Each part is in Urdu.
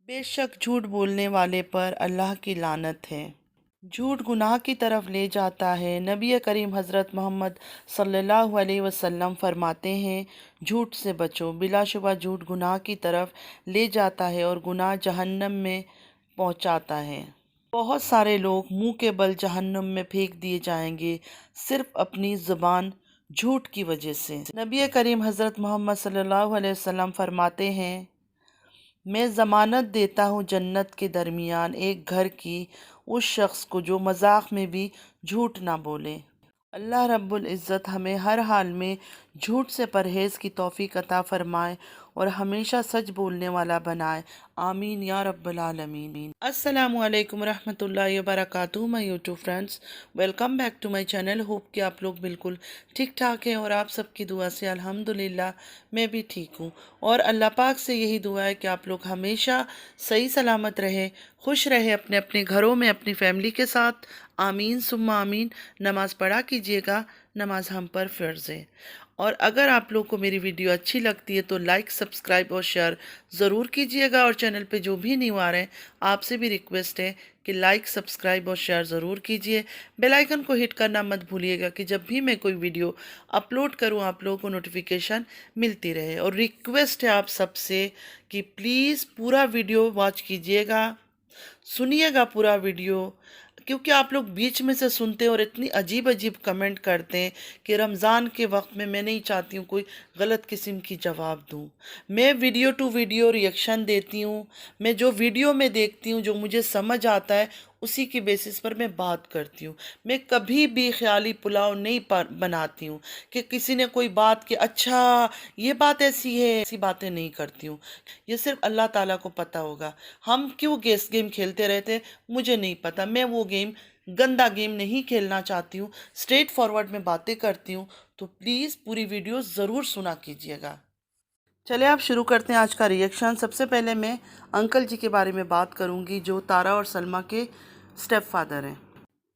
بے شک جھوٹ بولنے والے پر اللہ کی لعنت ہے۔ جھوٹ گناہ کی طرف لے جاتا ہے۔ نبی کریم حضرت محمد صلی اللہ علیہ وسلم فرماتے ہیں، جھوٹ سے بچو، بلا شبہ جھوٹ گناہ کی طرف لے جاتا ہے اور گناہ جہنم میں پہنچاتا ہے۔ بہت سارے لوگ منہ کے بل جہنم میں پھینک دیے جائیں گے صرف اپنی زبان جھوٹ کی وجہ سے۔ نبی کریم حضرت محمد صلی اللہ علیہ وسلم فرماتے ہیں، میں ضمانت دیتا ہوں جنت کے درمیان ایک گھر کی اس شخص کو جو مذاق میں بھی جھوٹ نہ بولے۔ اللہ رب العزت ہمیں ہر حال میں جھوٹ سے پرہیز کی توفیق عطا فرمائے اور ہمیشہ سچ بولنے والا بنائے، آمین یا رب العالمین۔ السلام علیکم ورحمۃ اللہ وبرکاتہ my YouTube friends, welcome back to my channel. Hope کہ آپ لوگ بالکل ٹھیک ٹھاک ہیں اور آپ سب کی دعا سے الحمدللہ میں بھی ٹھیک ہوں، اور اللہ پاک سے یہی دعا ہے کہ آپ لوگ ہمیشہ صحیح سلامت رہے، خوش رہے اپنے اپنے گھروں میں اپنی فیملی کے ساتھ، آمین ثم آمین۔ نماز پڑھا کیجیے گا، نماز ہم پر فرض ہے، اور اگر آپ لوگ کو میری ویڈیو اچھی لگتی ہے تو لائک، سبسکرائب اور شیئر ضرور کیجیے گا، اور چینل پہ جو بھی نیو آ رہے ہیں آپ سے بھی ریکویسٹ ہے کہ لائک، سبسکرائب اور شیئر ضرور کیجیے۔ بیل آئیکن کو ہٹ کرنا مت بھولیے گا کہ جب بھی میں کوئی ویڈیو اپلوڈ کروں آپ لوگوں کو نوٹیفیکیشن ملتی رہے، اور ریکویسٹ ہے آپ سب سے کہ پلیز پورا ویڈیو واچ کیجیے گا، سنیے گا پورا ویڈیو، کیونکہ آپ لوگ بیچ میں سے سنتے ہیں اور اتنی عجیب عجیب کمنٹ کرتے ہیں کہ رمضان کے وقت میں نہیں چاہتی ہوں کوئی غلط قسم کی جواب دوں۔ میں ویڈیو ٹو ویڈیو ریئیکشن دیتی ہوں، میں جو ویڈیو میں دیکھتی ہوں، جو مجھے سمجھ آتا ہے اسی کی بیسس پر میں بات کرتی ہوں۔ میں کبھی بھی خیالی پلاؤ نہیں بناتی ہوں کہ کسی نے کوئی بات کہ اچھا یہ بات ایسی ہے، ایسی باتیں نہیں کرتی ہوں۔ یہ صرف اللہ تعالیٰ کو پتہ ہوگا ہم کیوں گیس گیم کھیلتے رہتے، مجھے نہیں پتا۔ میں وہ گیم، گندا گیم نہیں کھیلنا چاہتی ہوں، اسٹریٹ فارورڈ میں باتیں کرتی ہوں، تو پلیز پوری ویڈیو ضرور سنا کیجیے گا۔ چلے آپ شروع کرتے ہیں آج کا ریئیکشن۔ سب سے پہلے میں انکل جی کے بارے میں بات کروں گی جو تارا اور سلمیٰ کے سٹیپ فادر ہیں۔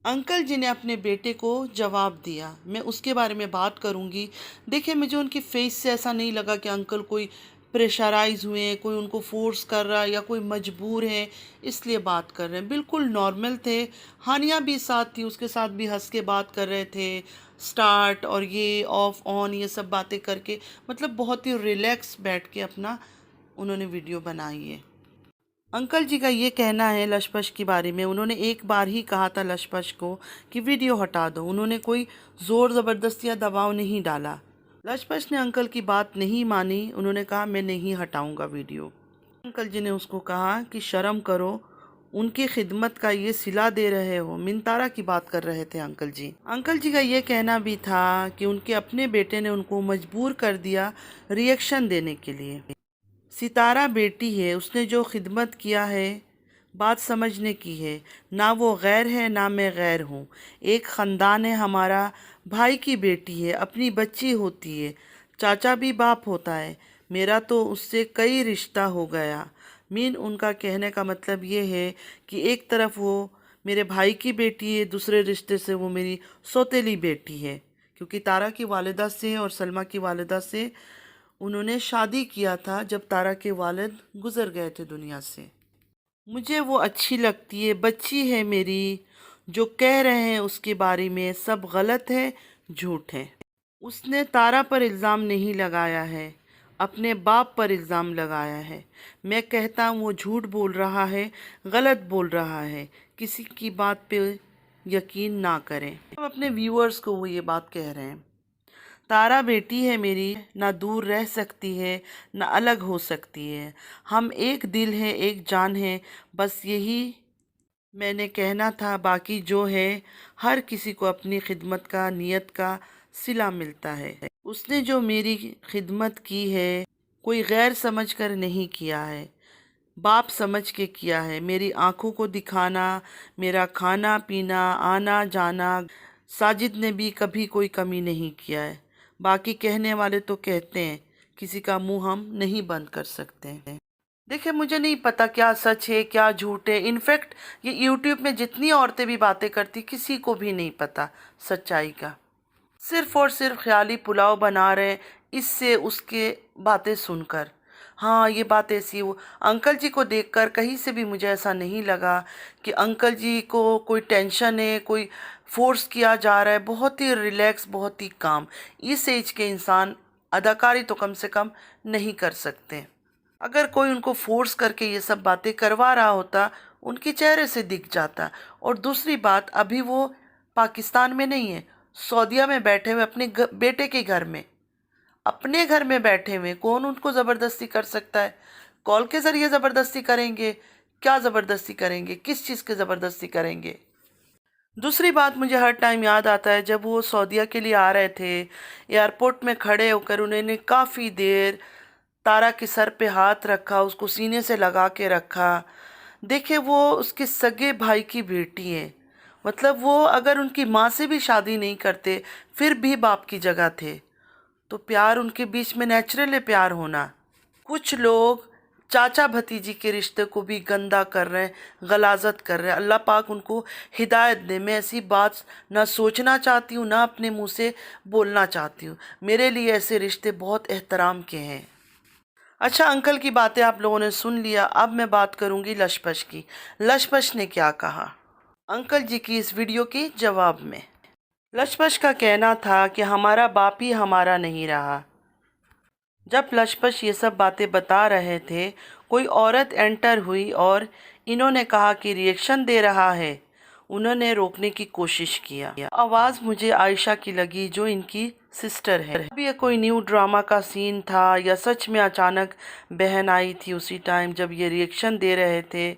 انکل جی نے اپنے بیٹے کو جواب دیا، میں اس کے بارے میں بات کروں گی۔ دیکھیں، مجھے ان کی فیس سے ایسا نہیں لگا کہ انکل کوئی پریشرائز ہوئے ہیں، کوئی ان کو فورس کر رہا ہے یا کوئی مجبور ہے اس لیے بات کر رہے ہیں، بالکل نارمل تھے۔ ہانیہ بھی ساتھ تھی، اس کے ساتھ بھی ہنس کے بات کر رہے تھے، سٹارٹ اور یہ آف آن یہ سب باتیں کر کے، مطلب بہت ہی ریلیکس بیٹھ کے اپنا انہوں نے ویڈیو بنائی ہے۔ انکل جی کا یہ کہنا ہے لشپش کے بارے میں، انہوں نے ایک بار ہی کہا تھا لشپش کو کہ ویڈیو ہٹا دو، انہوں نے کوئی زور زبردستی یا دباؤ نہیں ڈالا۔ لشپش نے انکل کی بات نہیں مانی، انہوں نے کہا میں نہیں ہٹاؤں گا ویڈیو۔ انکل جی نے اس کو کہا کہ شرم کرو، ان کی خدمت کا یہ صلہ دے رہے ہو، منتارا کی بات کر رہے تھے انکل جی۔ انکل جی کا یہ کہنا بھی تھا کہ ان کے اپنے بیٹے نے ان کو مجبور کر دیا ریئیکشن دینے کے لیے۔ ستارہ بیٹی ہے، اس نے جو خدمت کیا ہے بات سمجھنے کی ہے، نہ وہ غیر ہے نہ میں غیر ہوں، ایک خاندان ہے ہمارا، بھائی کی بیٹی ہے، اپنی بچی ہوتی ہے، چاچا بھی باپ ہوتا ہے، میرا تو اس سے کئی رشتہ ہو گیا۔ ان کا کہنے کا مطلب یہ ہے کہ ایک طرف وہ میرے بھائی کی بیٹی ہے، دوسرے رشتے سے وہ میری سوتیلی بیٹی ہے، کیونکہ تارا کی والدہ سے اور سلمیٰ کی والدہ سے انہوں نے شادی کیا تھا جب تارا کے والد گزر گئے تھے دنیا سے۔ مجھے وہ اچھی لگتی ہے، بچی ہے میری، جو کہہ رہے ہیں اس کے بارے میں سب غلط ہے، جھوٹ ہے۔ اس نے تارا پر الزام نہیں لگایا ہے، اپنے باپ پر الزام لگایا ہے۔ میں کہتا ہوں وہ جھوٹ بول رہا ہے، غلط بول رہا ہے، کسی کی بات پہ یقین نہ کریں۔ اپنے ویورز کو وہ یہ بات کہہ رہے ہیں۔ تارا بیٹی ہے میری، نہ دور رہ سکتی ہے نہ الگ ہو سکتی ہے، ہم ایک دل ہیں، ایک جان ہیں، بس یہی میں نے کہنا تھا، باقی جو ہے ہر کسی کو اپنی خدمت کا، نیت کا صلہ ملتا ہے۔ اس نے جو میری خدمت کی ہے کوئی غیر سمجھ کر نہیں کیا ہے، باپ سمجھ کے کیا ہے، میری آنکھوں کو دکھانا، میرا کھانا پینا، آنا جانا، ساجد نے بھی کبھی کوئی کمی نہیں کیا ہے۔ باقی کہنے والے تو کہتے ہیں، کسی کا منہ ہم نہیں بند کر سکتے ہیں۔ دیکھیں، مجھے نہیں پتا کیا سچ ہے کیا جھوٹ ہے، انفیکٹ یہ یوٹیوب میں جتنی عورتیں بھی باتیں کرتی کسی کو بھی نہیں پتا سچائی کا، صرف اور صرف خیالی پلاؤ بنا رہے ہیں اس سے اس کے باتیں سن کر۔ ہاں یہ بات ایسی وہ انکل جی کو دیکھ کر کہیں سے بھی مجھے ایسا نہیں لگا کہ انکل جی کو کوئی ٹینشن ہے، کوئی فورس کیا جا رہا ہے. بہت ہی ریلیکس، بہت ہی کام. اس ایج کے انسان اداکاری تو کم سے کم نہیں کر سکتے. اگر کوئی ان کو فورس کر کے یہ سب باتیں کروا رہا ہوتا ان کے چہرے سے دکھ جاتا. اور دوسری بات، ابھی وہ پاکستان میں نہیں ہے، سعودیہ میں بیٹھے ہوئے اپنے بیٹے کے گھر میں، اپنے گھر میں بیٹھے ہوئے. کون ان کو زبردستی کر سکتا ہے؟ کال کے ذریعے زبردستی کریں گے؟ کیا زبردستی کریں گے؟ کس چیز کی زبردستی کریں گے؟ دوسری بات مجھے ہر ٹائم یاد آتا ہے جب وہ سعودیہ کے لیے آ رہے تھے، ایئرپورٹ میں کھڑے ہو کر انہوں نے کافی دیر تارا کے سر پہ ہاتھ رکھا، اس کو سینے سے لگا کے رکھا. دیکھیں وہ اس کے سگے بھائی کی بیٹی ہے. مطلب وہ اگر ان کی ماں سے بھی شادی نہیں کرتے پھر بھی باپ کی جگہ تھے. تو پیار ان کے بیچ میں نیچرل ہے، پیار ہونا. کچھ لوگ چاچا بھتیجی کے رشتے کو بھی گندا کر رہے ہیں، غلاظت کر رہے ہیں. اللہ پاک ان کو ہدایت دے. میں ایسی بات نہ سوچنا چاہتی ہوں، نہ اپنے منہ سے بولنا چاہتی ہوں. میرے لیے ایسے رشتے بہت احترام کے ہیں. اچھا، انکل کی باتیں آپ لوگوں نے سن لیا. اب میں بات کروں گی لشپش کی. لشپش نے کیا کہا انکل جی کی اس ویڈیو کے جواب میں؟ لشپش کا کہنا تھا کہ ہمارا باپ ہی ہمارا نہیں رہا. جب لشپش یہ سب باتیں بتا رہے تھے، کوئی عورت انٹر ہوئی اور انہوں نے کہا کہ ریئیکشن دے رہا ہے. انہوں نے روکنے کی کوشش کیا. آواز مجھے عائشہ کی لگی جو ان کی سسٹر ہے. اب یہ کوئی نیو ڈرامہ کا سین تھا یا سچ میں اچانک بہن آئی تھی اسی ٹائم جب یہ ریئیکشن دے رہے تھے؟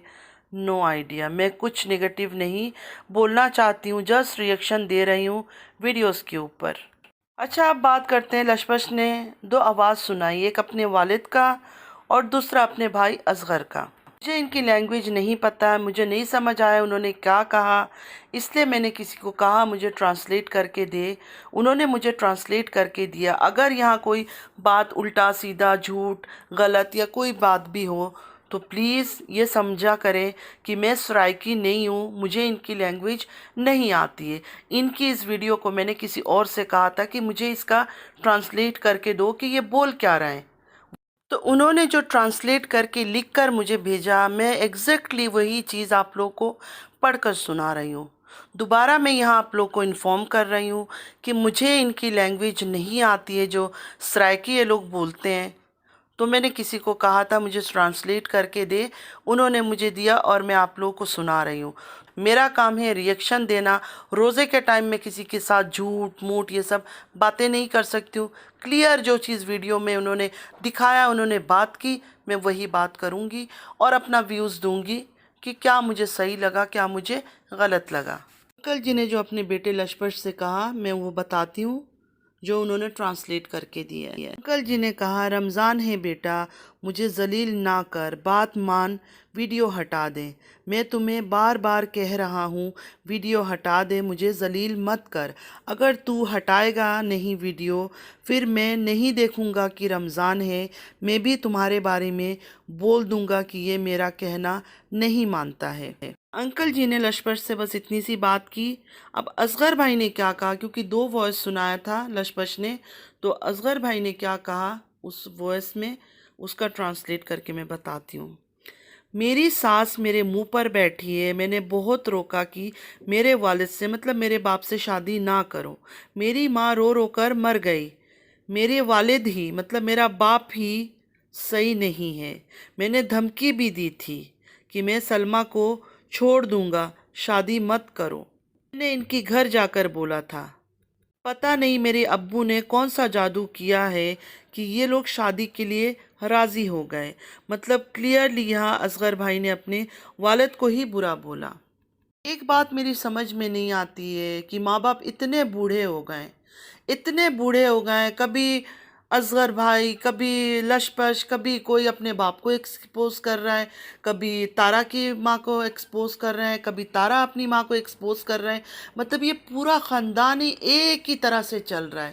No idea. میں کچھ نگیٹو نہیں بولنا چاہتی ہوں، جسٹ ریئیکشن دے رہی ہوں ویڈیوز کے اوپر. اچھا، اب بات کرتے ہیں. لشپش نے دو آواز سنائی، ایک اپنے والد کا اور دوسرا اپنے بھائی اصغر کا. مجھے ان کی لینگویج نہیں پتہ، مجھے نہیں سمجھ آیا انہوں نے کیا کہا، اس لیے میں نے کسی کو کہا مجھے ٹرانسلیٹ کر کے دے. انہوں نے مجھے ٹرانسلیٹ کر کے دیا. اگر یہاں کوئی بات الٹا سیدھا، جھوٹ، غلط یا کوئی بات بھی ہو تو پلیز یہ سمجھا کریں کہ میں سرائکی نہیں ہوں، مجھے ان کی لینگویج نہیں آتی ہے. ان کی اس ویڈیو کو میں نے کسی اور سے کہا تھا کہ مجھے اس کا ٹرانسلیٹ کر کے دو کہ یہ بول کیا رہے ہیں. تو انہوں نے جو ٹرانسلیٹ کر کے لکھ کر مجھے بھیجا، میں ایگزیکٹلی وہی چیز آپ لوگ کو پڑھ کر سنا رہی ہوں. دوبارہ میں یہاں آپ لوگ کو انفارم کر رہی ہوں کہ مجھے ان کی لینگویج نہیں آتی ہے جو سرائکی یہ لوگ بولتے ہیں. تو میں نے کسی کو کہا تھا مجھے ٹرانسلیٹ کر کے دے، انہوں نے مجھے دیا اور میں آپ لوگوں کو سنا رہی ہوں. میرا کام ہے ریئیکشن دینا. روزے کے ٹائم میں کسی کے ساتھ جھوٹ موٹ یہ سب باتیں نہیں کر سکتی ہوں. کلیئر جو چیز ویڈیو میں انہوں نے دکھایا، انہوں نے بات کی، میں وہی بات کروں گی اور اپنا ویوز دوں گی کہ کیا مجھے صحیح لگا، کیا مجھے غلط لگا. انکل جی نے جو اپنے بیٹے لشپش سے کہا میں وہ بتاتی ہوں جو انہوں نے ٹرانسلیٹ کر کے دیا ہے. انکل جی نے کہا، رمضان ہے بیٹا، مجھے ذلیل نہ کر، بات مان، ویڈیو ہٹا دے. میں تمہیں بار بار کہہ رہا ہوں ویڈیو ہٹا دے، مجھے ذلیل مت کر. اگر تو ہٹائے گا نہیں ویڈیو پھر میں نہیں دیکھوں گا کہ رمضان ہے، میں بھی تمہارے بارے میں بول دوں گا کہ یہ میرا کہنا نہیں مانتا ہے. انکل جی نے لشپش سے بس اتنی سی بات کی. اب اصغر بھائی نے کیا کہا، کیونکہ دو وائس سنایا تھا لشپش نے، تو اصغر بھائی نے کیا کہا اس وائس میں اس کا ٹرانسلیٹ کر کے میں بتاتی ہوں. میری ساس میرے منہ پر بیٹھی ہے، میں نے بہت روکا کہ میرے والد سے مطلب میرے باپ سے شادی نہ کرو. میری ماں رو رو کر مر گئی. میرے والد ہی مطلب میرا باپ ہی صحیح نہیں ہے. میں نے دھمکی بھی دی تھی کہ میں سلمہ کو چھوڑ دوں گا، شادی مت کرو. میں نے ان کی گھر جا کر بولا تھا. پتہ نہیں میرے ابو نے کون سا جادو کیا ہے کہ یہ لوگ شادی کے لیے راضی ہو گئے. مطلب کلیئرلی یہاں اصغر بھائی نے اپنے والد کو ہی برا بولا. ایک بات میری سمجھ میں نہیں آتی ہے کہ ماں باپ اتنے بوڑھے ہو گئے، اتنے بوڑھے ہو گئے، کبھی اصغر بھائی، کبھی لشپش، کبھی کوئی اپنے باپ کو ایکسپوز کر رہا ہے، کبھی تارا کی ماں کو ایکسپوز کر رہے ہیں، کبھی تارا اپنی ماں کو ایکسپوز کر رہے ہیں. مطلب یہ پورا خاندان ہی ایک ہی طرح سے چل رہا ہے.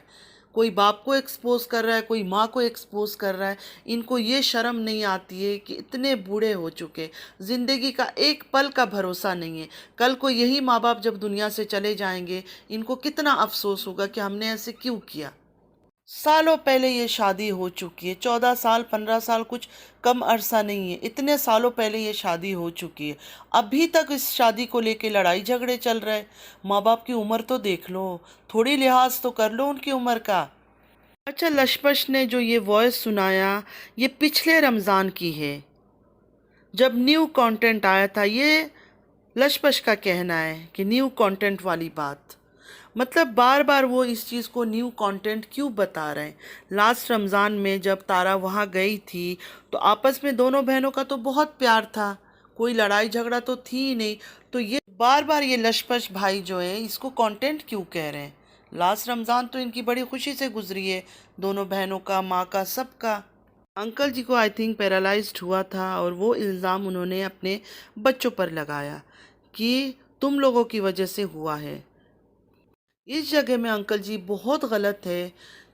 کوئی باپ کو ایکسپوز کر رہا ہے، کوئی ماں کو ایکسپوز کر رہا ہے. ان کو یہ شرم نہیں آتی ہے کہ اتنے بوڑھے ہو چکے، زندگی کا ایک پل کا بھروسہ نہیں ہے. کل کو یہی ماں باپ جب دنیا سے چلے جائیں گے ان کو کتنا افسوس ہوگا کہ ہم نے ایسے کیوں کیا. سالوں پہلے یہ شادی ہو چکی ہے، 14 سال 15 سال کچھ کم عرصہ نہیں ہے، اتنے سالوں پہلے یہ شادی ہو چکی ہے، ابھی تک اس شادی کو لے کے لڑائی جھگڑے چل رہے۔ ماں باپ کی عمر تو دیکھ لو، تھوڑی لحاظ تو کر لو ان کی عمر کا۔ اچھا، لشپش نے جو یہ وائس سنایا یہ پچھلے رمضان کی ہے، جب نیو کانٹینٹ آیا تھا۔ یہ لشپش کا کہنا ہے کہ نیو کانٹینٹ والی بات، مطلب بار بار وہ اس چیز کو نیو کانٹینٹ کیوں بتا رہے ہیں؟ لاسٹ رمضان میں جب تارا وہاں گئی تھی تو آپس میں دونوں بہنوں کا تو بہت پیار تھا، کوئی لڑائی جھگڑا تو تھی ہی نہیں، تو یہ بار بار یہ لشپش بھائی جو ہے اس کو کانٹینٹ کیوں کہہ رہے ہیں؟ لاسٹ رمضان تو ان کی بڑی خوشی سے گزری ہے، دونوں بہنوں کا، ماں کا، سب کا۔ انکل جی کو آئی تھنک پیرالائزڈ ہوا تھا، اور وہ الزام انہوں نے اپنے بچوں پر لگایا کہ تم لوگوں کی وجہ سے ہوا ہے۔ اس جگہ میں انکل جی بہت غلط ہے،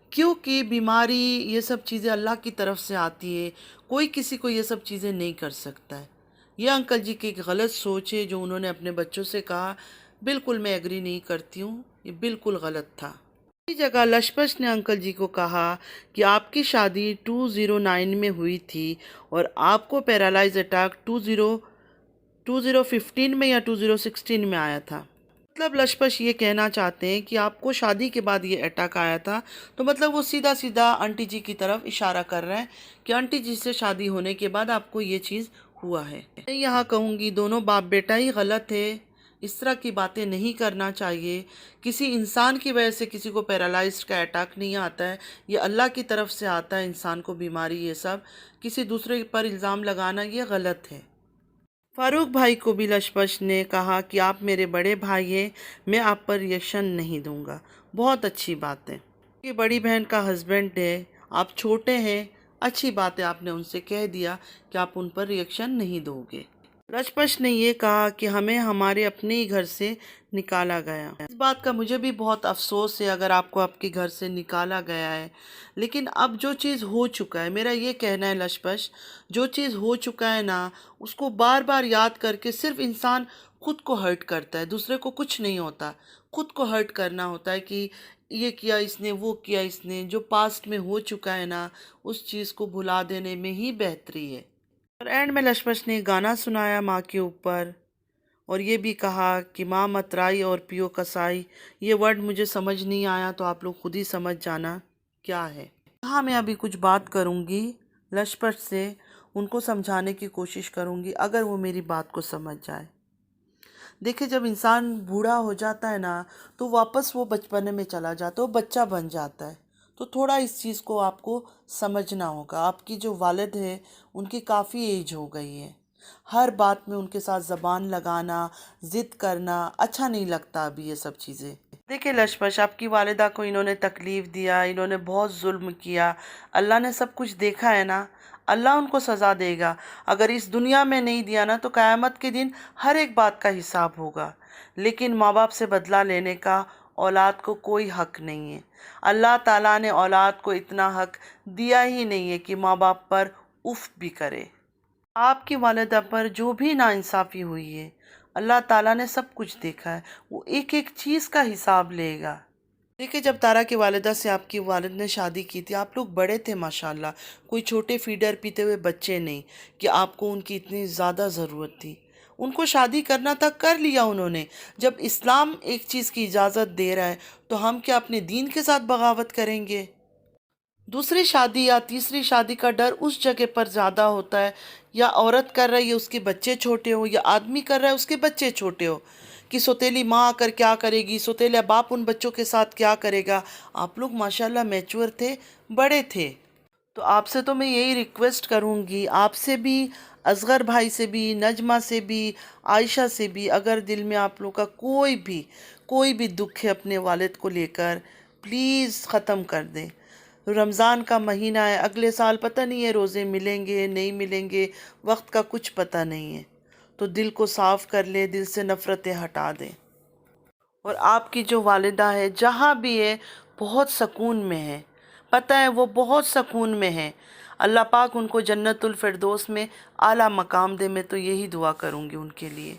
کیونکہ بیماری یہ سب چیزیں اللہ کی طرف سے آتی ہے، کوئی کسی کو یہ سب چیزیں نہیں کر سکتا ہے۔ یہ انکل جی کی ایک غلط سوچ ہے جو انہوں نے اپنے بچوں سے کہا، بالکل میں ایگری نہیں کرتی ہوں، یہ بالکل غلط تھا۔ اسی جگہ لشپش نے انکل جی کو کہا کہ آپ کی شادی 2009 میں ہوئی تھی اور آپ کو پیرالائز اٹیک 2015 میں یا 2016 میں آیا تھا۔ مطلب لشپش یہ کہنا چاہتے ہیں کہ آپ کو شادی کے بعد یہ اٹیک آیا تھا، تو مطلب وہ سیدھا سیدھا آنٹی جی کی طرف اشارہ کر رہے ہیں کہ آنٹی جی سے شادی ہونے کے بعد آپ کو یہ چیز ہوا ہے۔ میں یہاں کہوں گی دونوں باپ بیٹا ہی غلط ہے، اس طرح کی باتیں نہیں کرنا چاہیے۔ کسی انسان کی وجہ سے کسی کو پیرالائزڈ کا اٹیک نہیں آتا ہے، یہ اللہ کی طرف سے آتا ہے انسان کو بیماری، یہ سب کسی دوسرے پر الزام لگانا یہ غلط ہے۔ فاروق بھائی کو بھی لشپش نے کہا کہ آپ میرے بڑے بھائی ہیں، میں آپ پر ریئیکشن نہیں دوں گا۔ بہت اچھی بات ہے، یہ بڑی بہن کا ہسبینڈ ہے، آپ چھوٹے ہیں، اچھی بات ہے آپ نے ان سے کہہ دیا کہ آپ ان پر ریئیکشن نہیں دو گے۔ لشپش نے یہ کہا کہ ہمیں ہمارے اپنے ہی گھر سے نکالا گیا۔ اس بات کا مجھے بھی بہت افسوس ہے اگر آپ کو آپ کے گھر سے نکالا گیا ہے، لیکن اب جو چیز ہو چکا ہے، میرا یہ کہنا ہے لشپش، جو چیز ہو چکا ہے نا، اس کو بار بار یاد کر کے صرف انسان خود کو ہرٹ کرتا ہے، دوسرے کو کچھ نہیں ہوتا، خود کو ہرٹ کرنا ہوتا ہے کہ یہ کیا اس نے، وہ کیا اس نے۔ جو پاسٹ میں ہو چکا ہے نا، اس چیز کو بھلا دینے میں ہی بہتری ہے۔ اور اینڈ میں لشپش نے گانا سنایا ماں کے اوپر، اور یہ بھی کہا کہ ماں مترائی اور پیو کسائی، یہ ورڈ مجھے سمجھ نہیں آیا تو آپ لوگ خود ہی سمجھ جانا کیا ہے۔ ہاں، میں ابھی کچھ بات کروں گی لشپش سے، ان کو سمجھانے کی کوشش کروں گی اگر وہ میری بات کو سمجھ جائے۔ دیکھیں، جب انسان بوڑھا ہو جاتا ہے نا تو واپس وہ بچپنے میں چلا جاتا ہے، وہ بچہ بن جاتا ہے، تو تھوڑا اس چیز کو آپ کو سمجھنا ہوگا۔ آپ کی جو والد ہے ان کی کافی ایج ہو گئی ہے، ہر بات میں ان کے ساتھ زبان لگانا، ضد کرنا اچھا نہیں لگتا ابھی یہ سب چیزیں۔ دیکھیں لشپش، آپ کی والدہ کو انہوں نے تکلیف دیا، انہوں نے بہت ظلم کیا، اللہ نے سب کچھ دیکھا ہے نا، اللہ ان کو سزا دے گا۔ اگر اس دنیا میں نہیں دیا نا تو قیامت کے دن ہر ایک بات کا حساب ہوگا، لیکن ماں باپ سے بدلہ لینے کا اولاد کو کوئی حق نہیں ہے۔ اللہ تعالیٰ نے اولاد کو اتنا حق دیا ہی نہیں ہے کہ ماں باپ پر اف بھی کرے۔ آپ کی والدہ پر جو بھی ناانصافی ہوئی ہے، اللہ تعالیٰ نے سب کچھ دیکھا ہے، وہ ایک ایک چیز کا حساب لے گا۔ دیکھیں، جب تارا کی والدہ سے آپ کی والد نے شادی کی تھی، آپ لوگ بڑے تھے ماشاءاللہ، کوئی چھوٹے فیڈر پیتے ہوئے بچے نہیں کہ آپ کو ان کی اتنی زیادہ ضرورت تھی۔ ان کو شادی کرنا تھا، کر لیا انہوں نے۔ جب اسلام ایک چیز کی اجازت دے رہا ہے تو ہم کیا اپنے دین کے ساتھ بغاوت کریں گے؟ دوسری شادی یا تیسری شادی کا ڈر اس جگہ پر زیادہ ہوتا ہے، یا عورت کر رہی ہے اس کے بچے چھوٹے ہو، یا آدمی کر رہا ہے اس کے بچے چھوٹے ہو، کہ سوتیلی ماں آ کر کیا کرے گی، سوتیلا باپ ان بچوں کے ساتھ کیا کرے گا۔ آپ لوگ ماشاءاللہ میچور تھے، بڑے تھے، تو آپ سے تو میں یہی ریکویسٹ کروں گی، آپ سے بھی، اصغر بھائی سے بھی، نجمہ سے بھی، عائشہ سے بھی، اگر دل میں آپ لوگ کا کوئی بھی دکھ ہے اپنے والد کو لے کر، پلیز ختم کر دیں۔ رمضان کا مہینہ ہے، اگلے سال پتہ نہیں ہے روزے ملیں گے نہیں ملیں گے، وقت کا کچھ پتہ نہیں ہے، تو دل کو صاف کر لے، دل سے نفرتیں ہٹا دیں۔ اور آپ کی جو والدہ ہے جہاں بھی ہے بہت سکون میں ہے، پتہ ہے وہ بہت سکون میں ہے، اللہ پاک ان کو جنت الفردوس میں اعلیٰ مقام دے، میں تو یہی دعا کروں گی ان کے لیے۔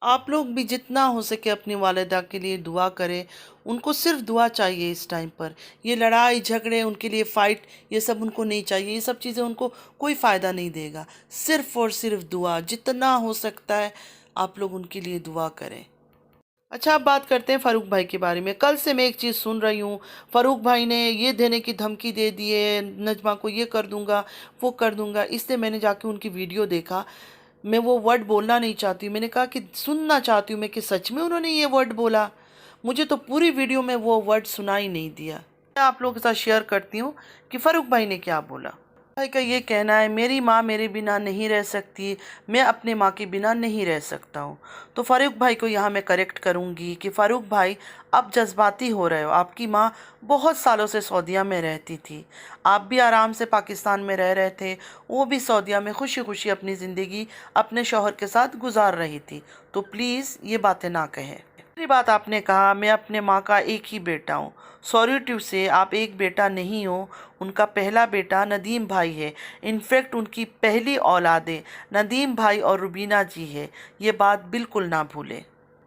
آپ لوگ بھی جتنا ہو سکے اپنی والدہ کے لیے دعا کریں، ان کو صرف دعا چاہیے اس ٹائم پر۔ یہ لڑائی جھگڑے، ان کے لیے فائٹ، یہ سب ان کو نہیں چاہیے، یہ سب چیزیں ان کو کوئی فائدہ نہیں دے گا۔ صرف اور صرف دعا، جتنا ہو سکتا ہے آپ لوگ ان کے لیے دعا کریں۔ اچھا، اب بات کرتے ہیں فاروق بھائی کے بارے میں۔ کل سے میں ایک چیز سن رہی ہوں، فاروق بھائی نے یہ دینے کی دھمکی دے دی ہے، نجمہ کو یہ کر دوں گا، وہ کر دوں گا۔ اس لیے میں نے جا کے ان کی ویڈیو دیکھا۔ میں وہ ورڈ بولنا نہیں چاہتی ہوں، میں نے کہا کہ سننا چاہتی ہوں میں کہ سچ میں انہوں نے یہ ورڈ بولا۔ مجھے تو پوری ویڈیو میں وہ ورڈ سنائی نہیں دیا۔ میں آپ لوگوں کے ساتھ شیئر کرتی ہوں کہ فاروق بھائی نے کیا بولا۔ بھائی کا یہ کہنا ہے، میری ماں میرے بنا نہیں رہ سکتی، میں اپنے ماں کے بنا نہیں رہ سکتا ہوں۔ تو فاروق بھائی کو یہاں میں کریکٹ کروں گی کہ فاروق بھائی اب جذباتی ہو رہے ہو۔ آپ کی ماں بہت سالوں سے سعودیہ میں رہتی تھی، آپ بھی آرام سے پاکستان میں رہ رہے تھے، وہ بھی سعودیہ میں خوشی خوشی اپنی زندگی اپنے شوہر کے ساتھ گزار رہی تھی۔ تو پلیز یہ باتیں نہ کہیں۔ دوسری بات، آپ نے کہا میں اپنے ماں کا ایک ہی بیٹا ہوں۔ سوری ٹو سے، آپ ایک بیٹا نہیں ہو، ان کا پہلا بیٹا ندیم بھائی ہے۔ انفیکٹ ان کی پہلی اولادیں ندیم بھائی اور روبینہ جی ہے، یہ بات بالکل نہ بھولیں۔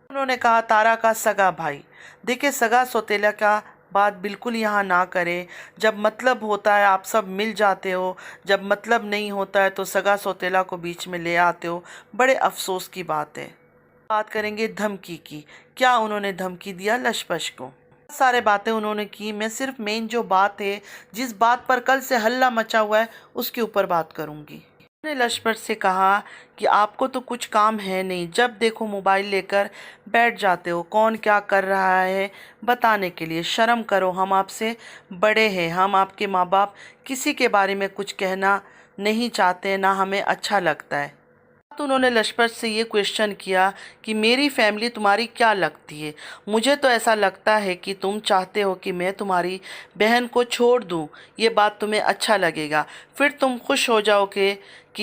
انہوں نے کہا تارا کا سگا بھائی۔ دیکھیں، سگا سوتیلا کا بات بالکل یہاں نہ کریں۔ جب مطلب ہوتا ہے آپ سب مل جاتے ہو، جب مطلب نہیں ہوتا ہے تو سگا سوتیلا کو بیچ میں لے آتے ہو، بڑے افسوس کی بات ہے۔ بات کریں گے دھمکی کی۔ کیا انہوں نے دھمکی دیا لشپش کو؟ بہت سارے باتیں انہوں نے کی، میں صرف مین جو بات ہے، جس بات پر کل سے ہلہ مچا ہوا ہے، اس کے اوپر بات کروں گی۔ انہوں نے لشپش سے کہا کہ آپ کو تو کچھ کام ہے نہیں، جب دیکھو موبائل لے کر بیٹھ جاتے ہو، کون کیا کر رہا ہے بتانے کے لیے۔ شرم کرو، ہم آپ سے بڑے ہیں، ہم آپ کے ماں باپ کسی کے بارے میں کچھ کہنا نہیں چاہتے، نہ ہمیں اچھا لگتا ہے۔ تو انہوں نے لشپش سے یہ کویشچن کیا کہ میری فیملی تمہاری کیا لگتی ہے؟ مجھے تو ایسا لگتا ہے کہ تم چاہتے ہو کہ میں تمہاری بہن کو چھوڑ دوں، یہ بات تمہیں اچھا لگے گا، پھر تم خوش ہو جاؤ کہ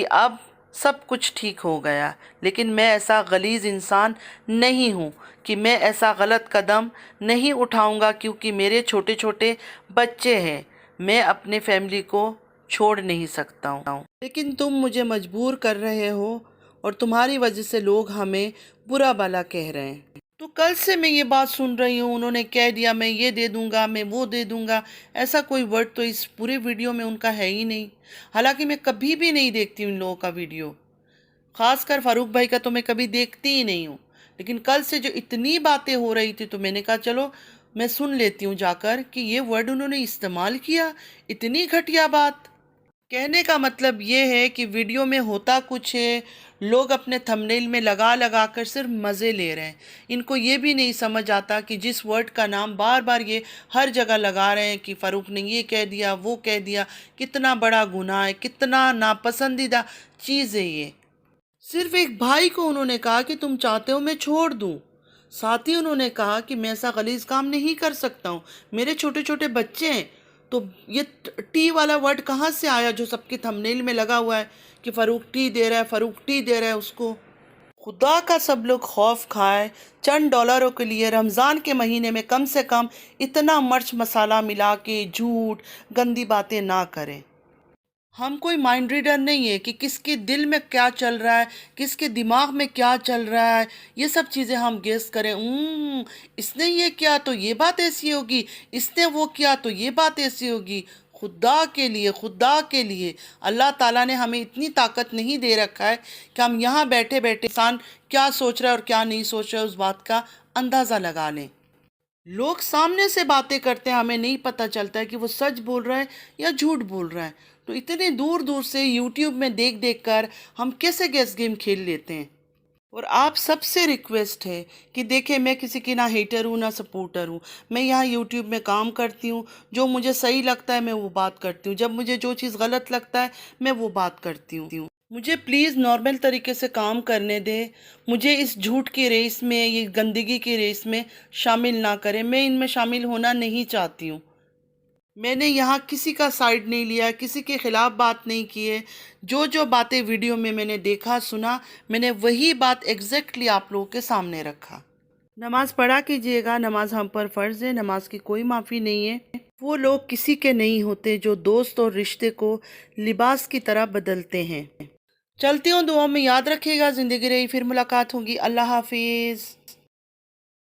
اب سب کچھ ٹھیک ہو گیا۔ لیکن میں ایسا غلیظ انسان نہیں ہوں کہ میں ایسا غلط قدم نہیں اٹھاؤں گا، کیونکہ میرے چھوٹے چھوٹے بچے ہیں، میں اپنے فیملی کو چھوڑ نہیں سکتا ہوں۔ لیکن تم مجھے مجبور کر رہے ہو اور تمہاری وجہ سے لوگ ہمیں برا بھلا کہہ رہے ہیں۔ تو کل سے میں یہ بات سن رہی ہوں، انہوں نے کہہ دیا میں یہ دے دوں گا، میں وہ دے دوں گا۔ ایسا کوئی ورڈ تو اس پورے ویڈیو میں ان کا ہے ہی نہیں۔ حالانکہ میں کبھی بھی نہیں دیکھتی ہوں ان لوگوں کا ویڈیو، خاص کر فاروق بھائی کا تو میں کبھی دیکھتی ہی نہیں ہوں۔ لیکن کل سے جو اتنی باتیں ہو رہی تھی تو میں نے کہا چلو میں سن لیتی ہوں جا کر کہ یہ ورڈ انہوں نے استعمال کیا، اتنی گھٹیا بات۔ کہنے کا مطلب یہ ہے کہ ویڈیو میں ہوتا کچھ ہے، لوگ اپنے تھمبنیل میں لگا لگا کر صرف مزے لے رہے ہیں۔ ان کو یہ بھی نہیں سمجھ آتا کہ جس ورڈ کا نام بار بار یہ ہر جگہ لگا رہے ہیں کہ فاروق نے یہ کہہ دیا، وہ کہہ دیا، کتنا بڑا گناہ ہے، کتنا ناپسندیدہ چیز ہے یہ۔ صرف ایک بھائی کو انہوں نے کہا کہ تم چاہتے ہو میں چھوڑ دوں، ساتھ ہی انہوں نے کہا کہ میں ایسا غلیظ کام نہیں کر سکتا ہوں، میرے چھوٹے چھوٹے بچے ہیں۔ تو یہ ٹی والا ورڈ کہاں سے آیا جو سب کے تھمبنیل میں لگا ہوا ہے کہ فاروق ٹی دے رہا ہے، فاروق ٹی دے رہا ہے اس کو؟ خدا کا سب لوگ خوف کھائے، چند ڈالروں کے لیے رمضان کے مہینے میں کم سے کم اتنا مرچ مسالہ ملا کے جھوٹ گندی باتیں نہ کریں۔ ہم کوئی مائنڈ ریڈر نہیں ہے کہ کس کے دل میں کیا چل رہا ہے، کس کے دماغ میں کیا چل رہا ہے، یہ سب چیزیں ہم گیس کریں۔ اس نے یہ کیا تو یہ بات ایسی ہوگی، اس نے وہ کیا تو یہ بات ایسی ہوگی۔ خدا کے لیے اللہ تعالیٰ نے ہمیں اتنی طاقت نہیں دے رکھا ہے کہ ہم یہاں بیٹھے بیٹھے انسان کیا سوچ رہا ہے اور کیا نہیں سوچ رہا ہے اس بات کا اندازہ لگا لیں۔ لوگ سامنے سے باتیں کرتے ہیں، ہمیں نہیں پتہ چلتا ہے کہ وہ سچ بول رہا ہے یا جھوٹ بول رہا ہے۔ تو اتنے دور دور سے یوٹیوب میں دیکھ دیکھ کر ہم کیسے گیس گیم کھیل لیتے ہیں۔ اور آپ سب سے ریکویسٹ ہے کہ دیکھیں میں کسی کی نہ ہیٹر ہوں نہ سپورٹر ہوں، میں یہاں یوٹیوب میں کام کرتی ہوں، جو مجھے صحیح لگتا ہے میں وہ بات کرتی ہوں، جب مجھے جو چیز غلط لگتا ہے میں وہ بات کرتی ہوں۔ مجھے پلیز نارمل طریقے سے کام کرنے دیں، مجھے اس جھوٹ کی ریس میں، یہ گندگی کی ریس میں شامل نہ کریں، میں ان میں شامل ہونا نہیں چاہتی ہوں۔ میں نے یہاں کسی کا سائیڈ نہیں لیا، کسی کے خلاف بات نہیں کی ہے، جو باتیں ویڈیو میں نے دیکھا سنا، میں نے وہی بات ایگزیکٹلی آپ لوگوں کے سامنے رکھا۔ نماز پڑھا کیجئے گا، نماز ہم پر فرض ہے، نماز کی کوئی معافی نہیں ہے۔ وہ لوگ کسی کے نہیں ہوتے جو دوست اور رشتے کو لباس کی طرح بدلتے ہیں۔ چلتی ہوں، دعاؤں میں یاد رکھیے گا، زندگی رہی پھر ملاقات ہوگی، اللہ حافظ۔